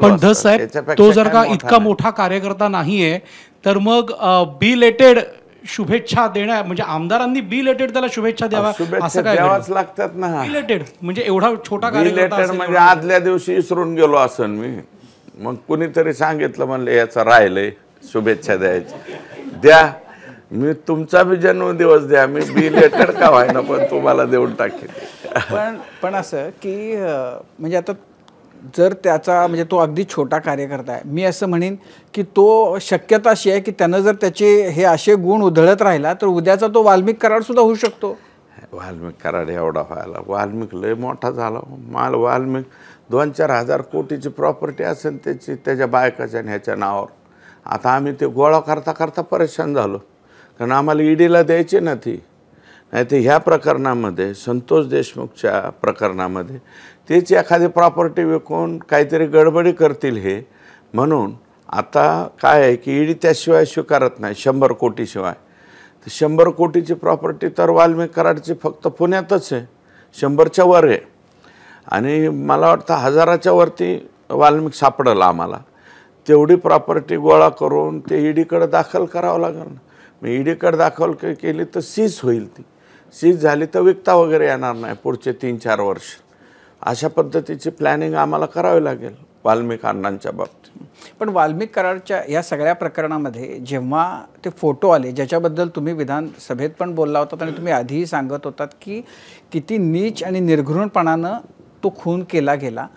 पण धस साहेब तो जर का इतका मोठा कार्यकर्ता नाहीये तर मग बिलेटेड शुभेच्छा देण्या म्हणजे आमदारांनी बिलेटेड त्याला शुभेच्छा द्यावा असं काय द्यावाच लागतात ना. बिलेटेड म्हणजे एवढा छोटा कार्यकर्ता म्हणजे आदल्या दिवशी विसरून गेलो असन मी, मग कुणीतरी सांगितलं म्हणलं याचं राहिलंय शुभेच्छा द्यायची, द्या. मी तुमचा बी जन्मदिवस द्या, मी बिलेटेड का व्हायना पण तुम्हाला देऊन टाकेल. पण असं की म्हणजे आता जर त्याचा म्हणजे तो अगदी छोटा कार्यकर्ता आहे, मी असं म्हणेन की तो शक्यता अशी आहे की त्यानं जर त्याचे हे असे गुण उधळत राहिला तर उद्याचा तो वाल्मिक कराड सुद्धा होऊ शकतो. वाल्मिक कराड एवढा व्हायला, वाल्मिक लय मोठा झाला. माल वाल्मिक 2-4 हजार कोटीची प्रॉपर्टी असेल त्याची, त्याच्या बायकाच्या आणि ह्याच्या नावावर. आता आम्ही ते गोळा करता करता परेशान झालो, कारण आम्हाला ईडीला द्यायची ना ती. नाही तर ह्या प्रकरणामध्ये, संतोष देशमुखच्या प्रकरणामध्ये तेच एखादी प्रॉपर्टी विकून काहीतरी गडबडी करतील हे, म्हणून आता काय आहे की ईडी त्याशिवाय स्वीकारत नाही 100 कोटीशिवाय. तर 100 कोटीची प्रॉपर्टी तर वाल्मिक कराडची फक्त पुण्यातच आहे, 100च्या वर आहे. आणि मला वाटतं 1000च्या वरती वाल्मिक सापडलं आम्हाला. तेवढी प्रॉपर्टी गोळा करून ते ईडीकडे दाखल करावं लागेल ना. मग ईडीकडे दाखल केली तर सीज होईल, ती सीज झाली तर विकता वगैरे येणार नाही पुढचे 3-4 वर्ष. अशा पद्धतीची प्लॅनिंग आम्हाला करावी लागेल वाल्मिक अण्णांच्या बाबतीत. पण वाल्मिक कराडच्या या सगळ्या प्रकरणामध्ये जेव्हा ते फोटो आले, ज्याच्याबद्दल तुम्ही विधानसभेत पण बोलला होतात आणि तुम्ही आधीही सांगत होतात की किती नीच आणि निर्घृणपणानं तो खून केला गेला,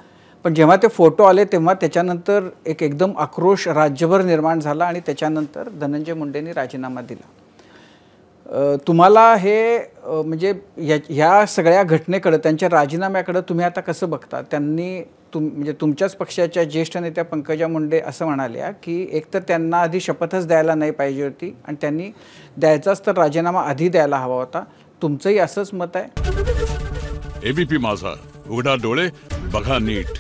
पण जेव्हा ते फोटो आले तेव्हा त्याच्यानंतर एकदम आक्रोश राज्यभर निर्माण झाला आणि त्याच्यानंतर धनंजय मुंडेंनी राजीनामा दिला. तुम्हाला हे म्हणजे ह्या सगळ्या घटनेकडे, त्यांच्या राजीनाम्याकडे तुम्ही आता कसं बघता? त्यांनी म्हणजे तुमच्याच पक्षाच्या ज्येष्ठ नेत्या पंकजा मुंडे असं म्हणाल्या की एकतर त्यांना आधी शपथच द्यायला नाही पाहिजे होती आणि त्यांनी द्यायचाच तर राजीनामा आधी द्यायला हवा होता. तुमचंही असंच मत आहे? एबीपी माझा, उघडा डोळे बघा नीट.